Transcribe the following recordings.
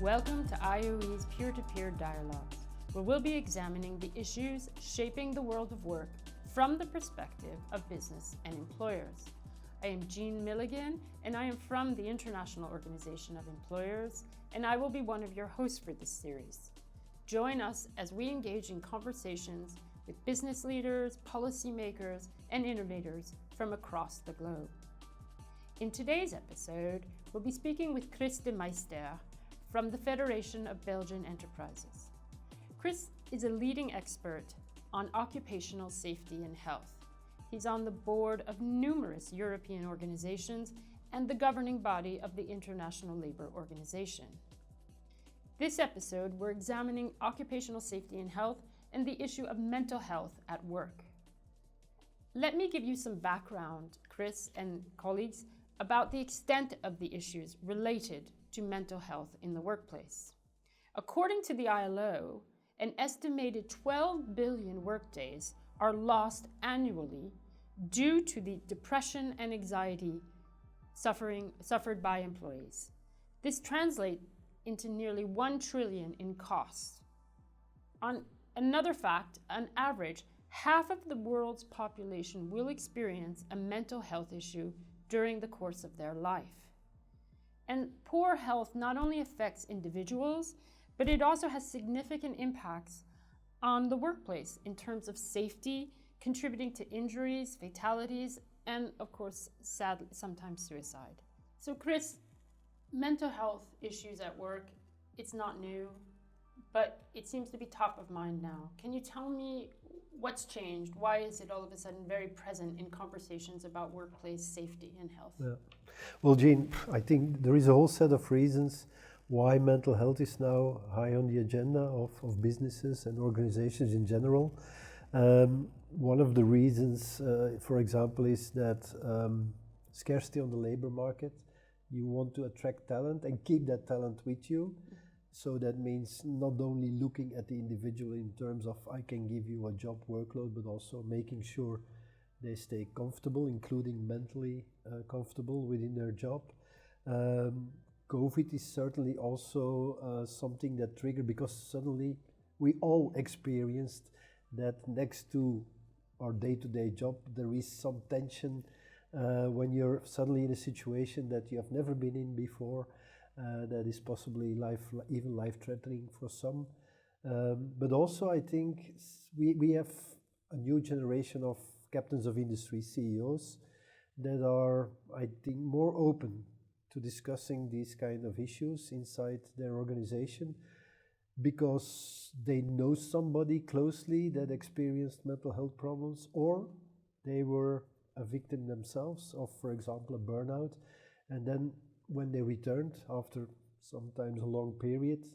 Welcome to IOE's Peer-to-Peer Dialogues, where we'll be examining the issues shaping the world of work from the perspective of business and employers. I am Jean Milligan, and I am from the International Organization of Employers, and I will be one of your hosts for this series. Join us as we engage in conversations with business leaders, policymakers, and innovators from across the globe. In today's episode, we'll be speaking with Kris de Meester from the Federation of Belgian Enterprises. Kris is a leading expert on occupational safety and health. He's on the board of numerous European organizations and the governing body of the International Labour Organization. This episode, we're examining occupational safety and health and the issue of mental health at work. Let me give you some background, Kris and colleagues, about the extent of the issues related to mental health in the workplace. According to the ILO, an estimated 12 billion workdays are lost annually due to the depression and anxiety suffered by employees. This translates into nearly 1 trillion in costs. On another fact, on average, half of the world's population will experience a mental health issue during the course of their life. And poor health not only affects individuals, but it also has significant impacts on the workplace in terms of safety, contributing to injuries, fatalities, and of course, sadly, sometimes suicide. So Kris, mental health issues at work, it's not new, but it seems to be top of mind now. Can you tell me what's changed? Why is it all of a sudden very present in conversations about workplace safety and health? Yeah. Well, Jean, I think there is a whole set of reasons why mental health is now high on the agenda of businesses and organizations in general. One of the reasons, for example, is that scarcity on the labor market. You want to attract talent and keep that talent with you. So that means not only looking at the individual in terms of I can give you a job workload, but also making sure they stay comfortable, including mentally comfortable within their job. COVID is certainly also something that triggered, because suddenly we all experienced that next to our day-to-day job, there is some tension when you're suddenly in a situation that you have never been in before, that is possibly even life-threatening for some. But also I think we have a new generation of captains of industry, CEOs, that are, I think, more open to discussing these kind of issues inside their organization, because they know somebody closely that experienced mental health problems, or they were a victim themselves of, for example, a burnout. And then when they returned after sometimes a long period,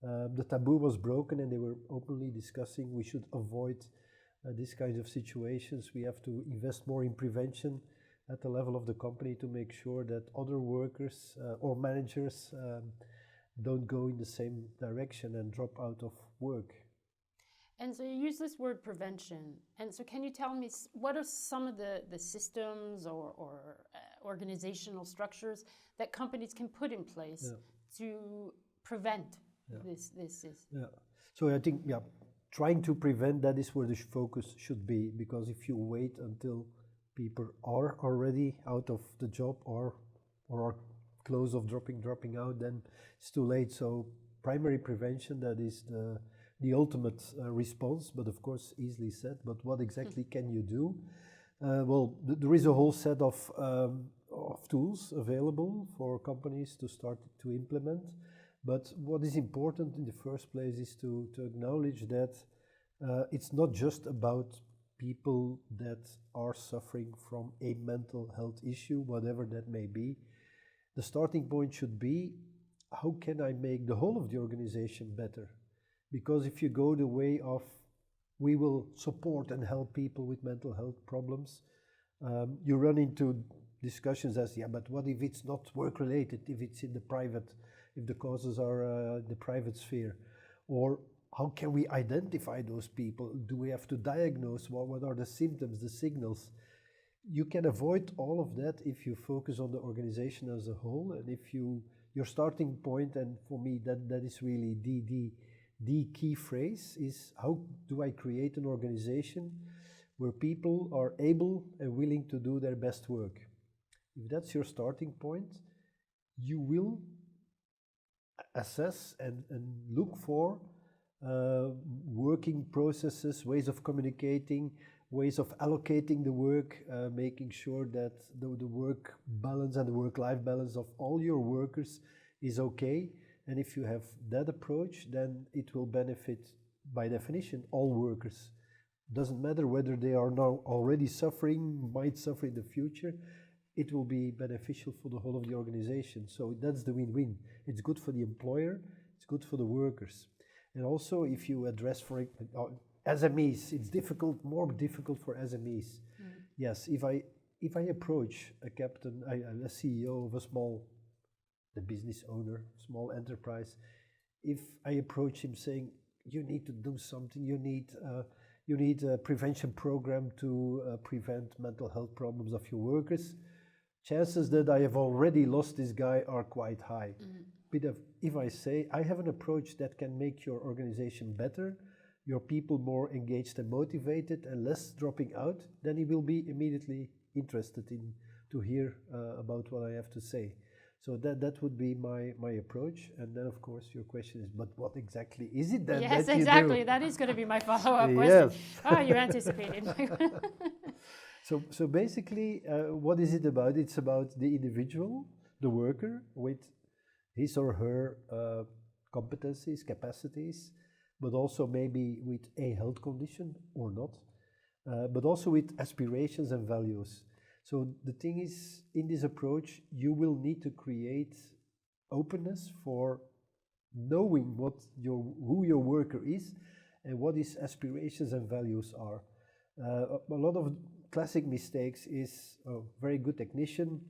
the taboo was broken and they were openly discussing we should avoid these kinds of situations. We have to invest more in prevention at the level of the company to make sure that other workers or managers don't go in the same direction and drop out of work. And so you use this word prevention. And so can you tell me, what are some of the systems or organizational structures that companies can put in place to prevent this? Yeah. So I think, trying to prevent, that is where the focus should be, because if you wait until people are already out of the job or are close of dropping out, then it's too late. So primary prevention, that is the ultimate response, but of course easily said. But what exactly can you do? Well, there is a whole set of tools available for companies to start to implement. But what is important in the first place is to acknowledge that it's not just about people that are suffering from a mental health issue, whatever that may be. The starting point should be, how can I make the whole of the organization better? Because if you go the way of we will support and help people with mental health problems, you run into discussions as, but what if it's not work-related, if it's in the private, if the causes are the private sphere? Or how can we identify those people? Do we have to diagnose? What are the symptoms, the signals? You can avoid all of that if you focus on the organization as a whole, and if you your starting point, and for me that is really the key phrase, is how do I create an organization where people are able and willing to do their best work. If that's your starting point, you will assess and look for working processes, ways of communicating, ways of allocating the work, making sure that the work balance and the work-life balance of all your workers is okay. And if you have that approach, then it will benefit, by definition, all workers. Doesn't matter whether they are now already suffering, might suffer in the future, it will be beneficial for the whole of the organization. So that's the win-win. It's good for the employer, it's good for the workers. And also, if you address for SMEs, it's difficult, more difficult for SMEs. Yes, if I approach a captain, a CEO of the business owner, small enterprise, if I approach him saying, you need to do something, you need a prevention program to prevent mental health problems of your workers, chances that I have already lost this guy are quite high. But if I say, I have an approach that can make your organization better, your people more engaged and motivated and less dropping out, then he will be immediately interested to hear about what I have to say. So that would be my approach. And then, of course, your question is, but what exactly is it then yes, that exactly. you do? That is going to be my follow-up question. Yes. Oh, you anticipated. So basically, what is it about? It's about the individual, the worker, with his or her competencies, capacities, but also maybe with a health condition or not, but also with aspirations and values. So the thing is, in this approach, you will need to create openness for knowing who your worker is and what his aspirations and values are. A lot of classic mistakes is a very good technician.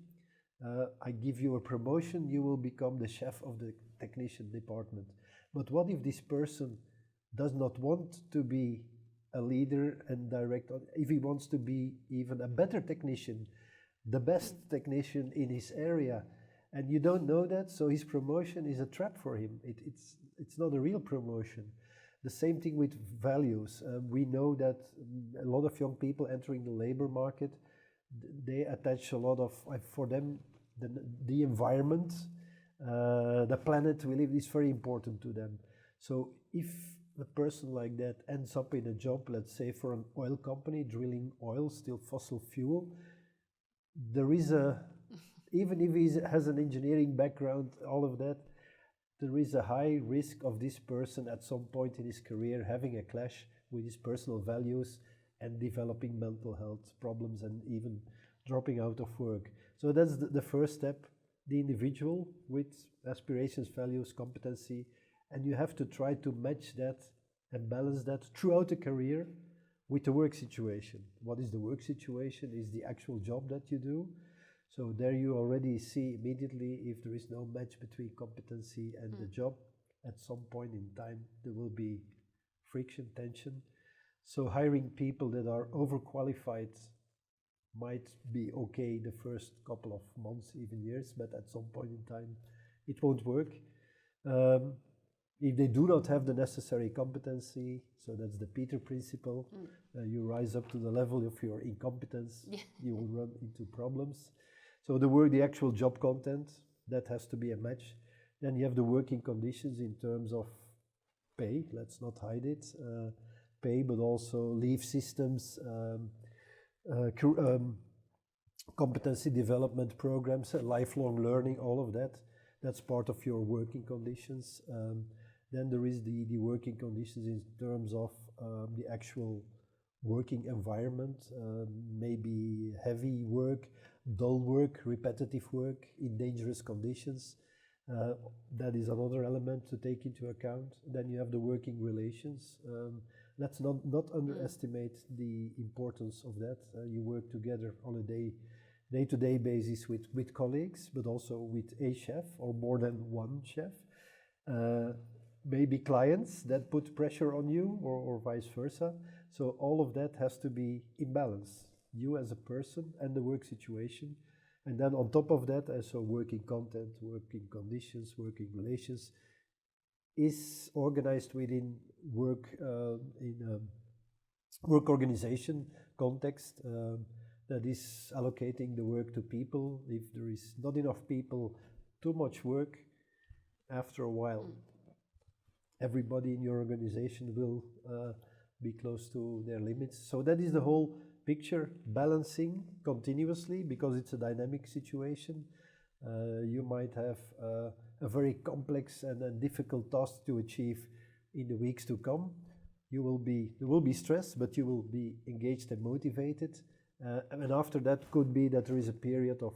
I give you a promotion, you will become the chef of the technician department. But what if this person does not want to be a leader and direct, if he wants to be even a better technician, the best technician in his area, and you don't know that, so his promotion is a trap for him. It's not a real promotion. The same thing with values. We know that a lot of young people entering the labor market, they attach a lot of, for them, the environment, the planet we live is very important to them. So if a person like that ends up in a job, let's say for an oil company, drilling oil, still fossil fuel, there is even if he has an engineering background, all of that, there is a high risk of this person at some point in his career having a clash with his personal values and developing mental health problems and even dropping out of work. So that's the first step, the individual with aspirations, values, competency, and you have to try to match that and balance that throughout the career with the work situation. What is the work situation? Is the actual job that you do. So there you already see immediately if there is no match between competency and the job, at some point in time there will be friction, tension. So hiring people that are overqualified might be okay the first couple of months, even years, but at some point in time it won't work. If they do not have the necessary competency, so that's the Peter principle, you rise up to the level of your incompetence, you will run into problems. So the actual job content, that has to be a match. Then you have the working conditions in terms of pay, let's not hide it, pay, but also leave systems, competency development programs, lifelong learning, all of that. That's part of your working conditions. Then there is the working conditions in terms of the actual working environment, maybe heavy work, dull work, repetitive work in dangerous conditions. That is another element to take into account. Then you have the working relations. Let's not underestimate the importance of that. You work together on a day-to-day basis with colleagues, but also with a chef or more than one chef. Maybe clients that put pressure on you or vice versa. So all of that has to be in balance. You as a person and the work situation. And then on top of that, also working content, working conditions, working relations is organized within work in a work organization context that is allocating the work to people. If there is not enough people, too much work, after a while, everybody in your organization will be close to their limits. So that is the whole picture, balancing continuously, because it's a dynamic situation. You might have a very complex and difficult task to achieve in the weeks to come. There will be stress, but you will be engaged and motivated. And after that could be that there is a period of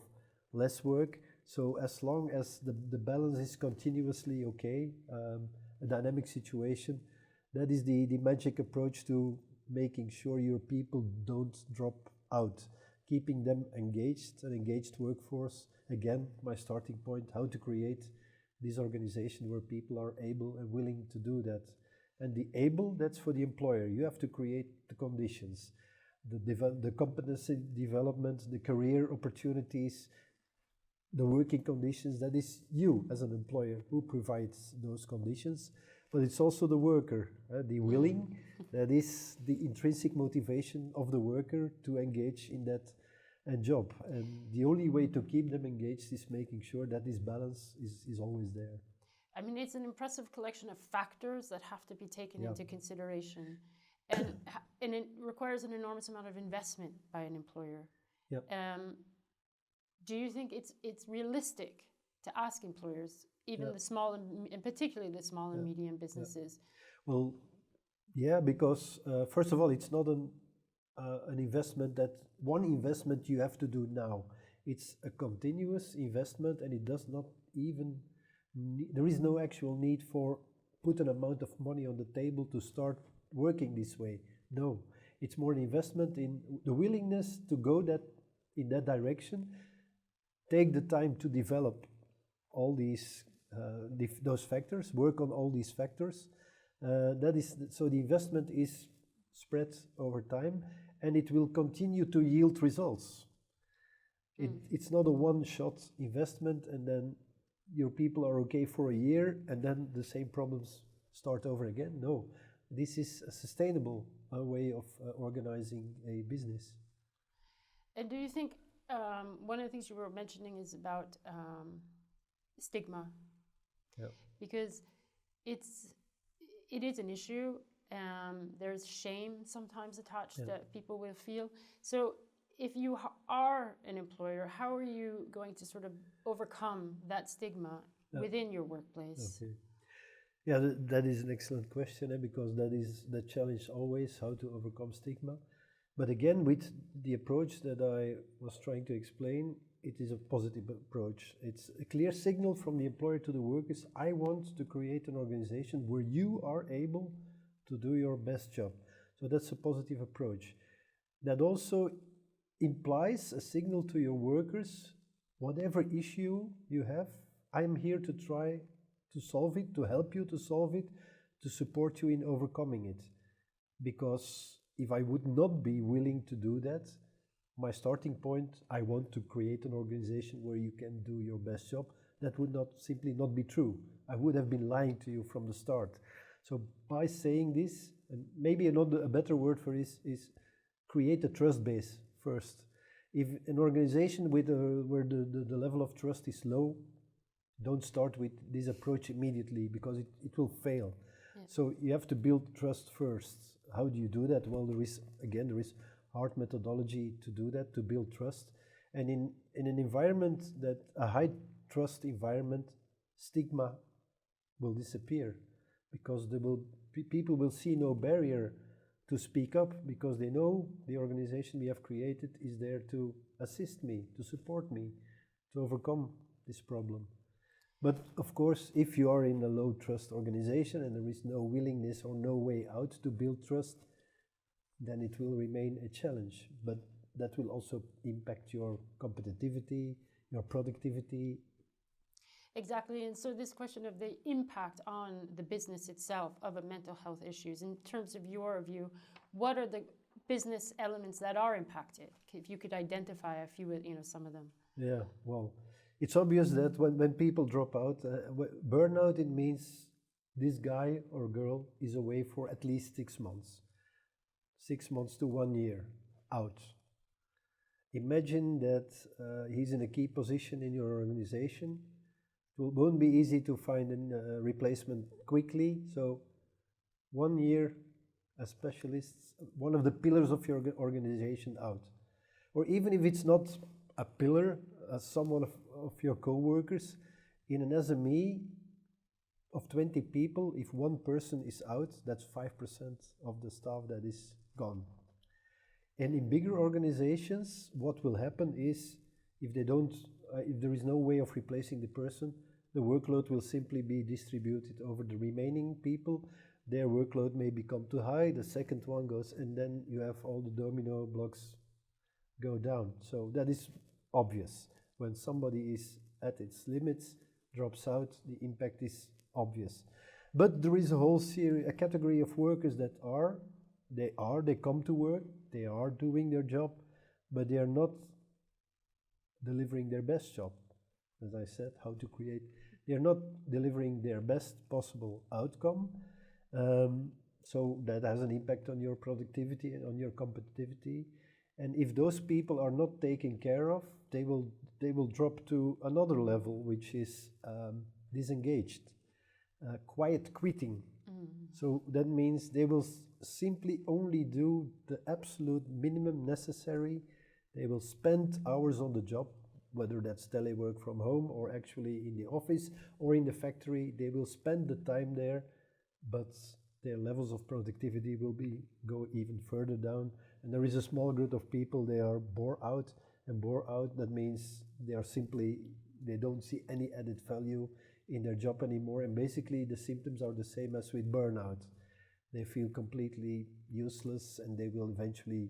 less work. So as long as the balance is continuously okay, a dynamic situation, that is the magic approach to making sure your people don't drop out, keeping them engaged, an engaged workforce. Again, my starting point, how to create this organization where people are able and willing to do that. And the able, that's for the employer. You have to create the conditions, the competency development, the career opportunities, the working conditions. That is you as an employer who provides those conditions. But it's also the worker, the willing, that is the intrinsic motivation of the worker to engage in that job. And the only way to keep them engaged is making sure that this balance is always there. I mean, it's an impressive collection of factors that have to be taken into consideration. And it requires an enormous amount of investment by an employer. Yep. Do you think it's realistic to ask employers, even the small and particularly the small and medium businesses? Well, yeah, because first of all, it's not an investment one investment you have to do now. It's a continuous investment, and it does not even there is no actual need for put an amount of money on the table to start working this way. No, it's more an investment in the willingness to go in that direction. Take the time to develop all these those factors, work on all these factors. So the investment is spread over time, and it will continue to yield results. It's not a one-shot investment and then your people are okay for a year and then the same problems start over again. No, this is a sustainable way of organizing a business. And do you think one of the things you were mentioning is about stigma? Yeah. Because it is an issue. There's shame sometimes attached that people will feel. So if you are an employer, how are you going to sort of overcome that stigma within your workplace? Okay. Yeah, that is an excellent question, because that is the challenge always, how to overcome stigma. But again, with the approach that I was trying to explain, it is a positive approach. It's a clear signal from the employer to the workers: I want to create an organization where you are able to do your best job. So that's a positive approach. That also implies a signal to your workers: whatever issue you have, I'm here to try to solve it, to help you to solve it, to support you in overcoming it. Because if I would not be willing to do that, my starting point, I want to create an organization where you can do your best job, that would simply not be true. I would have been lying to you from the start. So by saying this, and maybe a better word for this is create a trust base first. If an organization where the level of trust is low, don't start with this approach immediately, because it will fail. Yeah. So you have to build trust first. How do you do that? Well, there is hard methodology to do that, to build trust. And in an environment a high trust environment, stigma will disappear, because people will see no barrier to speak up, because they know the organization we have created is there to assist me, to support me, to overcome this problem. But of course, if you are in a low trust organization and there is no willingness or no way out to build trust, then it will remain a challenge. But that will also impact your competitivity, your productivity. Exactly. And so this question of the impact on the business itself of a mental health issues, in terms of your view, what are the business elements that are impacted? If you could identify a few, some of them. Yeah, well, it's obvious that when people drop out, burnout, it means this guy or girl is away for at least 6 months, 6 months to 1 year out. Imagine that he's in a key position in your organization. It won't be easy to find a replacement quickly. So 1 year, a specialist, one of the pillars of your organization out. Or even if it's not a pillar, someone of your co-workers, in an SME of 20 people, if one person is out, that's 5% of the staff that is gone. And in bigger organizations, what will happen is, if there is no way of replacing the person, the workload will simply be distributed over the remaining people. Their workload may become too high, the second one goes, and then you have all the domino blocks go down. So that is obvious. When somebody is at its limits, drops out, the impact is obvious. But there is a whole series, a category of workers that they come to work, they are doing their job, but they are not delivering their best job. As I said, they are not delivering their best possible outcome. So that has an impact on your productivity and on your competitivity. And if those people are not taken care of, they will drop to another level, which is disengaged, quiet quitting. So that means they will simply only do the absolute minimum necessary. They will spend hours on the job, whether that's telework from home or actually in the office or in the factory. They will spend the time there, but their levels of productivity will go even further down. And there is a small group of people, they are bore out, and bore out, that means they don't see any added value in their job anymore. And basically the symptoms are the same as with burnout. They feel completely useless and they will eventually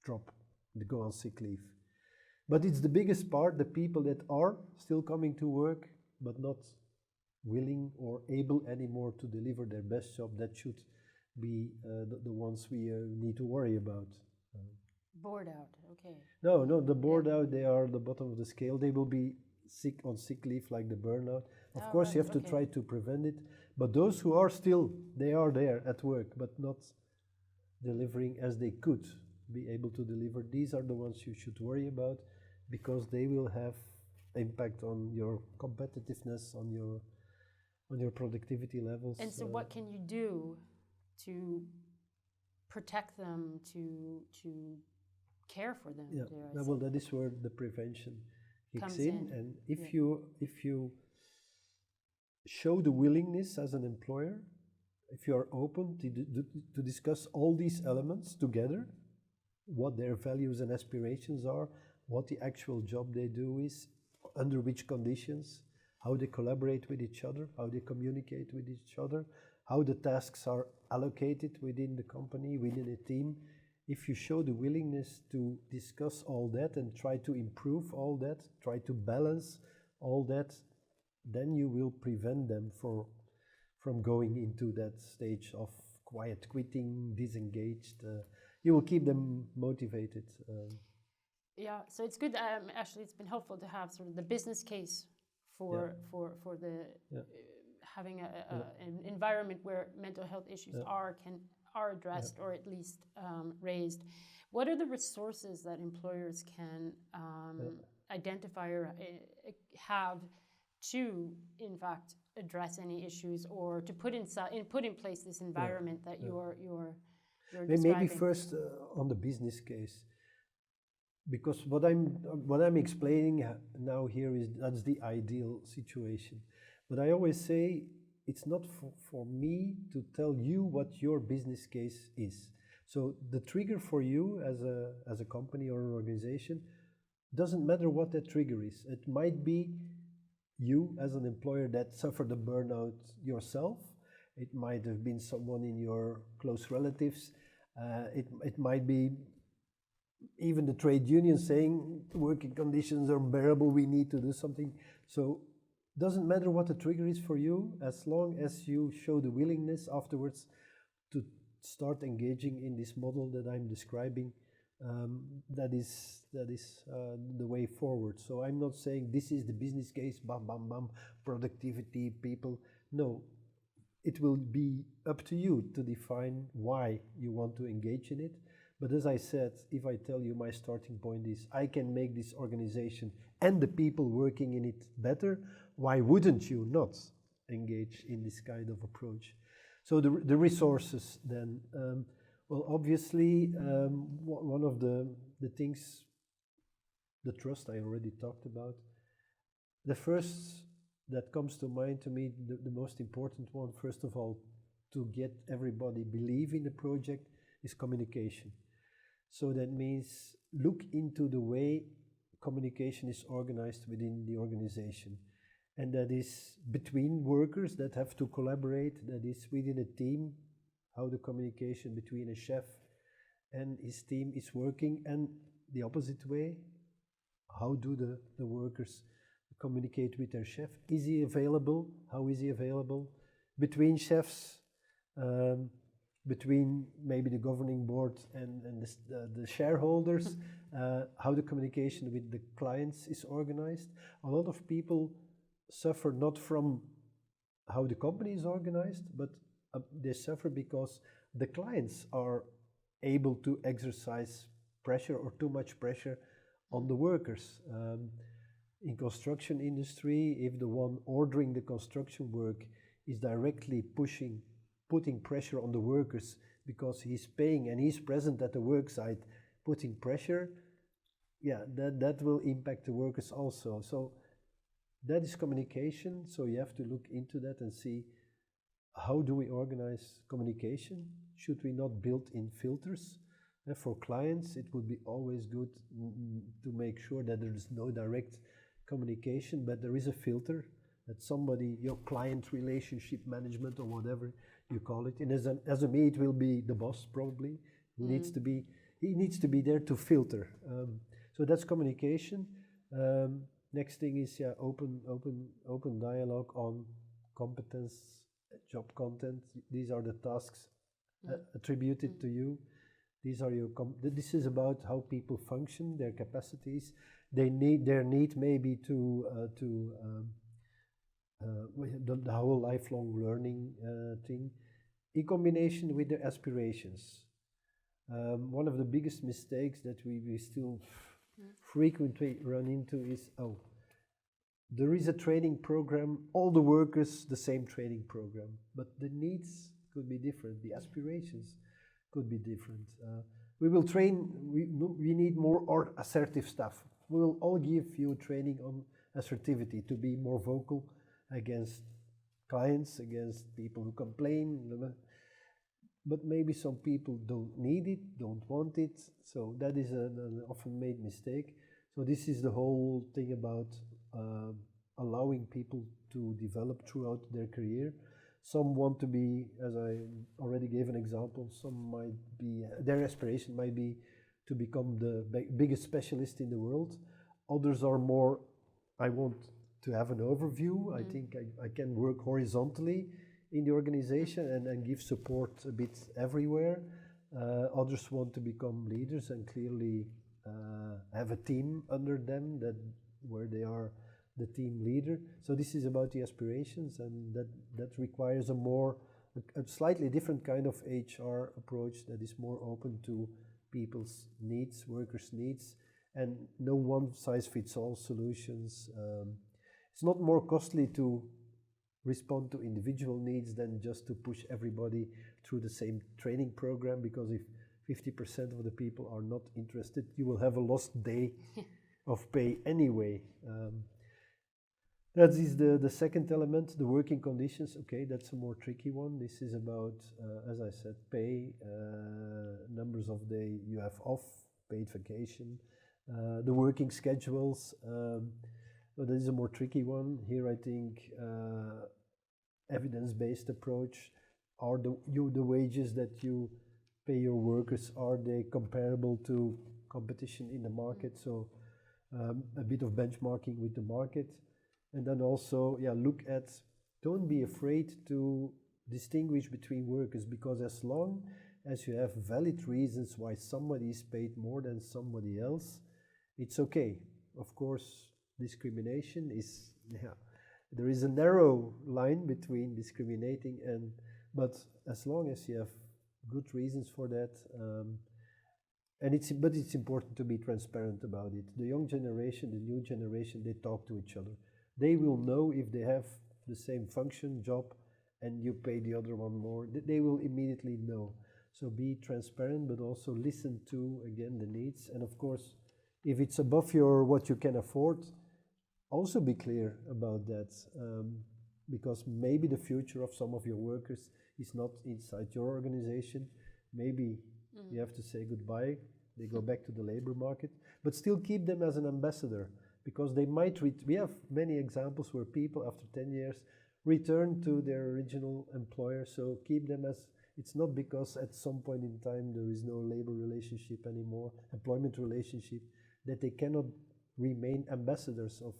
go on sick leave. But it's the biggest part, the people that are still coming to work, but not willing or able anymore to deliver their best job, that should be the ones we need to worry about. Bored out, okay. No, the bored out, they are the bottom of the scale. They will be on sick leave like the burnout. Of course, you have to try to prevent it. But those who are still, they are there at work, but not delivering as they could be able to deliver. These are the ones you should worry about, because they will have impact on your competitiveness, on your productivity levels. And so what can you do to protect them, to care for them? Yeah, well, that is where the prevention kicks in. And if you show the willingness as an employer, if you are open to discuss all these elements together, what their values and aspirations are, what the actual job they do is, under which conditions, how they collaborate with each other, how they communicate with each other, how the tasks are allocated within the company, within a team. If you show the willingness to discuss all that and try to improve all that, try to balance all that, then you will prevent them from going into that stage of quiet quitting, disengaged. You will keep them motivated. Yeah, so it's good. Actually, it's been helpful to have sort of the business case for the having an environment where mental health issues are addressed or at least raised. What are the resources that employers can identify or have to, in fact, address any issues, or to put in place this environment that you're describing? Maybe first on the business case, because what I'm explaining now here is that's the ideal situation. But I always say it's not for me to tell you what your business case is. So the trigger for you as a company or an organization doesn't matter what that trigger is. It might be you as an employer that suffered a burnout yourself. It might have been someone in your close relatives. It might be even the trade union saying working conditions are unbearable, we need to do something. So doesn't matter what the trigger is for you, as long as you show the willingness afterwards to start engaging in this model that I'm describing, That is the way forward. So I'm not saying this is the business case, bam, bam, bam, productivity, people. No, it will be up to you to define why you want to engage in it. But as I said, if I tell you my starting point is I can make this organization and the people working in it better, why wouldn't you not engage in this kind of approach? So the resources then, well, obviously, one of the things, the trust I already talked about. The first that comes to mind to me, the most important one, first of all, to get everybody believe in the project is communication. So that means look into the way communication is organized within the organization. And that is between workers that have to collaborate, that is within a team, how the communication between a chef and his team is working, and the opposite way, how do the workers communicate with their chef? Is he available? How is he available? Between chefs, between maybe the governing board and the shareholders, how the communication with the clients is organized. A lot of people suffer not from how the company is organized, but they suffer because the clients are able to exercise pressure or too much pressure on the workers. In construction industry, if the one ordering the construction work is directly putting pressure on the workers because he's paying and he's present at the work site, putting pressure, yeah, that will impact the workers also. So that is communication. So you have to look into that and see, how do we organize communication? Should we not build in filters? For clients, it would be always good to make sure that there is no direct communication, but there is a filter that somebody, your client relationship management or whatever you call it, and as a me, it will be the boss probably, who needs to be, he needs to be there to filter. So that's communication. Next thing is open dialogue on competence, job content. These are the tasks attributed to you. These are your. This is about how people function, their capacities. Their need maybe to the whole lifelong learning thing, in combination with their aspirations. One of the biggest mistakes that we still frequently run into is, oh, there is a training program, all the workers the same training program, but the needs could be different, the aspirations could be different. We will train, we need more assertive staff. We will all give you training on assertivity, to be more vocal against clients, against people who complain. But maybe some people don't need it, don't want it. So that is an often made mistake. So this is the whole thing about allowing people to develop throughout their career. Some want to be, as I already gave an example, some might be, their aspiration might be to become the biggest specialist in the world. Others are more, I want to have an overview. I think I can work horizontally in the organization and give support a bit everywhere. Others want to become leaders and clearly have a team under them where they are the team leader. So this is about the aspirations, and that requires a slightly different kind of HR approach that is more open to people's needs, workers' needs, and no one-size-fits-all solutions. It's not more costly to respond to individual needs than just to push everybody through the same training program, because if 50% of the people are not interested, you will have a lost day of pay anyway. That is the second element, the working conditions. Okay, that's a more tricky one. This is about, as I said, pay, numbers of days you have off, paid vacation, the working schedules. But that is a more tricky one. Here I think evidence-based approach, are the wages that you pay your workers, are they comparable to competition in the market? So a bit of benchmarking with the market. And then also, look at, don't be afraid to distinguish between workers, because as long as you have valid reasons why somebody is paid more than somebody else, it's okay. Of course, discrimination is, there is a narrow line between discriminating but as long as you have good reasons for that, but it's important to be transparent about it. The young generation, the new generation, they talk to each other. They will know if they have the same function, job, and you pay the other one more. They will immediately know. So be transparent, but also listen to, again, the needs. And of course, if it's above what you can afford, also be clear about that. Because maybe the future of some of your workers is not inside your organization. Maybe you have to say goodbye. They go back to the labor market, but still keep them as an ambassador, because they might, we have many examples where people after 10 years return to their original employer. So keep them as, it's not because at some point in time there is no labor relationship anymore, employment relationship, that they cannot remain ambassadors of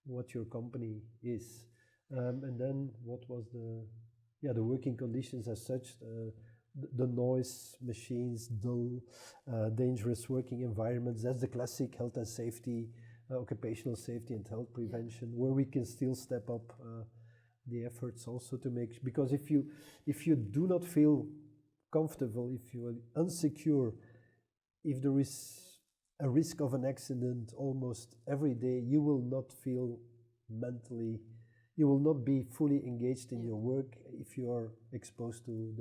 what your company is. And then what was the working conditions as such, the noise, machines, dull, dangerous working environments. That's the classic health and safety, occupational safety and health prevention, where we can still step up the efforts also to make, because if you do not feel comfortable, if you are insecure, if there is a risk of an accident almost every day, you will not feel mentally, you will not be fully engaged in your work if you are exposed to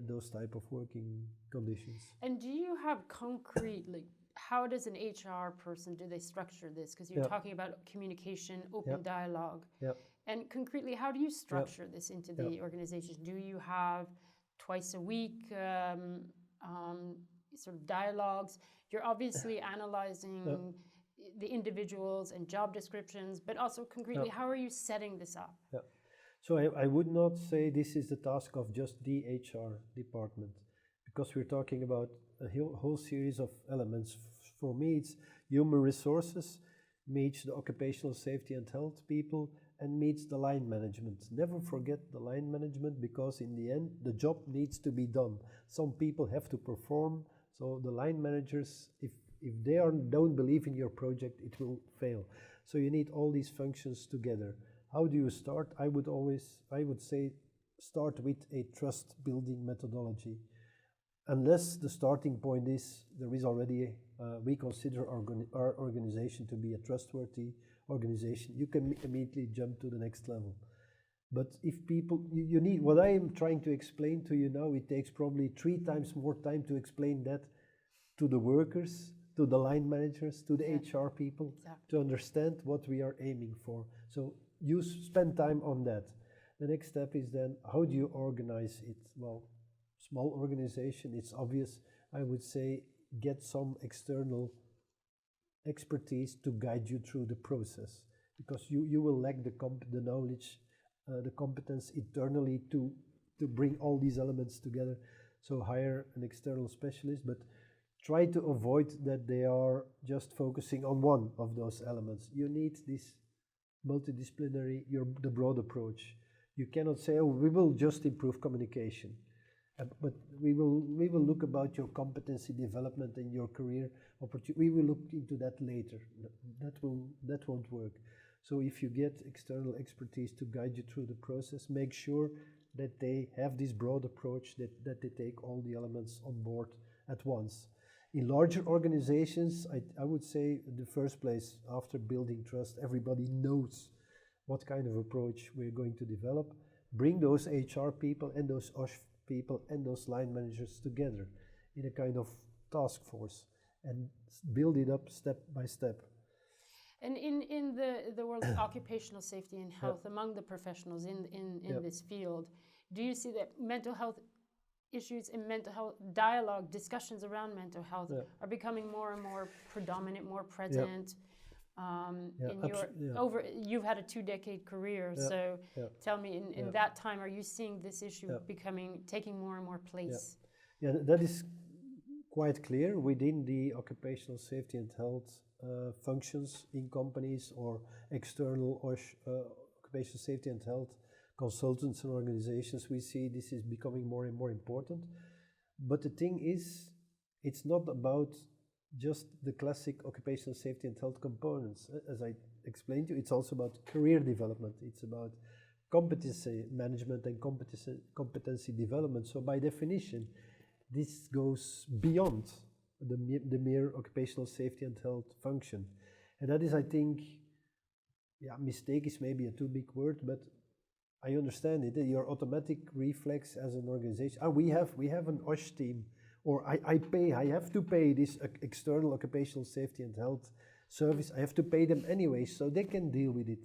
those type of working conditions. And do you have concrete, like, how does an HR person, do they structure this? Because you're talking about communication, open dialogue. And concretely, how do you structure this into the organization? Do you have twice a week sort of dialogues? You're obviously analyzing the individuals and job descriptions, but also concretely, how are you setting this up? So I would not say this is the task of just the HR department, because we're talking about a whole series of elements. For me, it's human resources meets the occupational safety and health people and meets the line management. Never forget the line management, because in the end, the job needs to be done. Some people have to perform, so the line managers, if they don't believe in your project, it will fail. So you need all these functions together. How do you start? I would say start with a trust building methodology. Unless the starting point is there is already we consider our organization to be a trustworthy organization, you can immediately jump to the next level. But if people, you need, what I am trying to explain to you now, it takes probably 3 times more time to explain that to the workers, to the line managers, to the HR people, to understand what we are aiming for. So you spend time on that. The next step is then, how do you organize it? Well, small organization, it's obvious. I would say get some external expertise to guide you through the process, because you will lack the knowledge, the competence internally to bring all these elements together. So hire an external specialist, but try to avoid that they are just focusing on one of those elements. You need this multidisciplinary, the broad approach. You cannot say, oh, we will just improve communication, but we will look about your competency development and your career opportunity. We will look into that later. That won't work. So if you get external expertise to guide you through the process, make sure that they have this broad approach, that they take all the elements on board at once. In larger organizations, I would say in the first place, after building trust, everybody knows what kind of approach we're going to develop. Bring those HR people and those OSH people and those line managers together in a kind of task force and build it up step by step. And in the world of occupational safety and health, among the professionals in this field, do you see that mental health issues in mental health dialogue, discussions around mental health are becoming more and more predominant, more present? You've had a 2-decade career, so tell me, in that time, are you seeing this issue taking more and more place? Yeah, that is quite clear within the occupational safety and health functions in companies or external occupational safety and health consultants and organizations. We see this is becoming more and more important. But the thing is, it's not about just the classic occupational safety and health components. As I explained to you, it's also about career development. It's about competency management and competency development. So by definition, this goes beyond the mere occupational safety and health function. And that is, I think, yeah, mistake is maybe a too big word, but I understand it. Your automatic reflex as an organization, we have an OSH team, or I have to pay this external occupational safety and health service. I have to pay them anyway, so they can deal with it.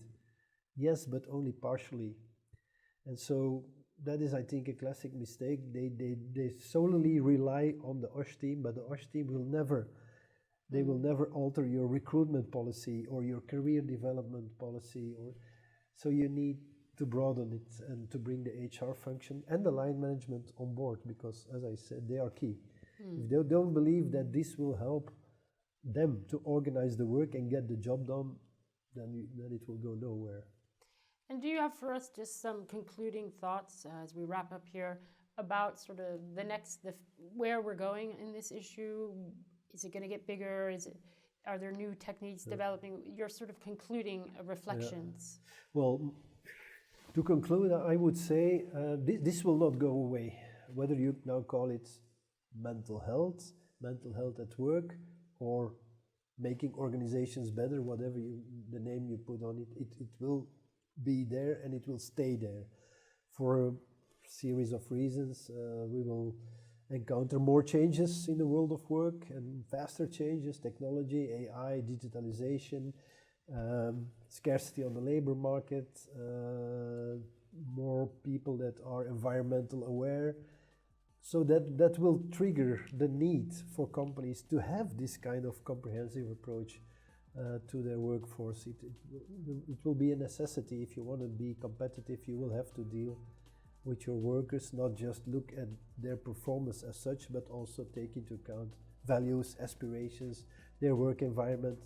Yes, but only partially. And so that is, I think, a classic mistake. They solely rely on the OSH team, but the OSH team will never, they will never alter your recruitment policy or your career development policy. So you need to broaden it and to bring the HR function and the line management on board, because, as I said, they are key. If they don't believe that this will help them to organize the work and get the job done, then it will go nowhere. And do you have for us just some concluding thoughts as we wrap up here about sort of where we're going in this issue? Is it going to get bigger? Are there new techniques developing? Your sort of concluding reflections. Yeah. Well, to conclude, I would say this will not go away. Whether you now call it mental health at work, or making organizations better, whatever the name you put on it, it will be there and it will stay there for a series of reasons. We will encounter more changes in the world of work, and faster changes: technology, AI, digitalization, scarcity on the labor market, more people that are environmental aware. So that will trigger the need for companies to have this kind of comprehensive approach to their workforce. It will be a necessity. If you want to be competitive, you will have to deal with your workers, not just look at their performance as such, but also take into account values, aspirations, their work environment,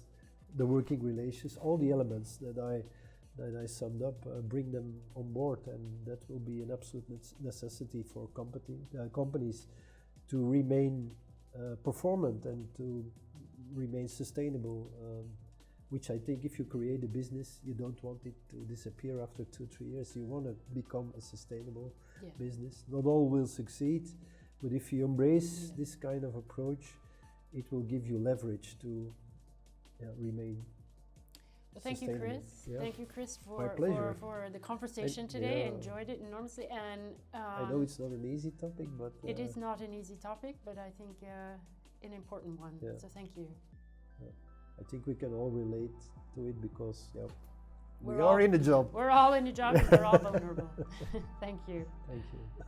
the working relations, all the elements that I summed up, bring them on board, and that will be an absolute necessity for companies to remain performant and to remain sustainable, which I think if you create a business, you don't want it to disappear after 2-3 years. You want to become a sustainable business. Not all will succeed, but if you embrace this kind of approach, it will give you leverage to remain. Well, thank you, Kris. Yeah. Thank you, Kris, for the conversation today. I enjoyed it enormously, and I know it's not an easy topic, but it is not an easy topic, but I think an important one. Yeah. So thank you. Yeah. I think we can all relate to it because we are in the job. We're all in the job, and we're all vulnerable. Thank you. Thank you.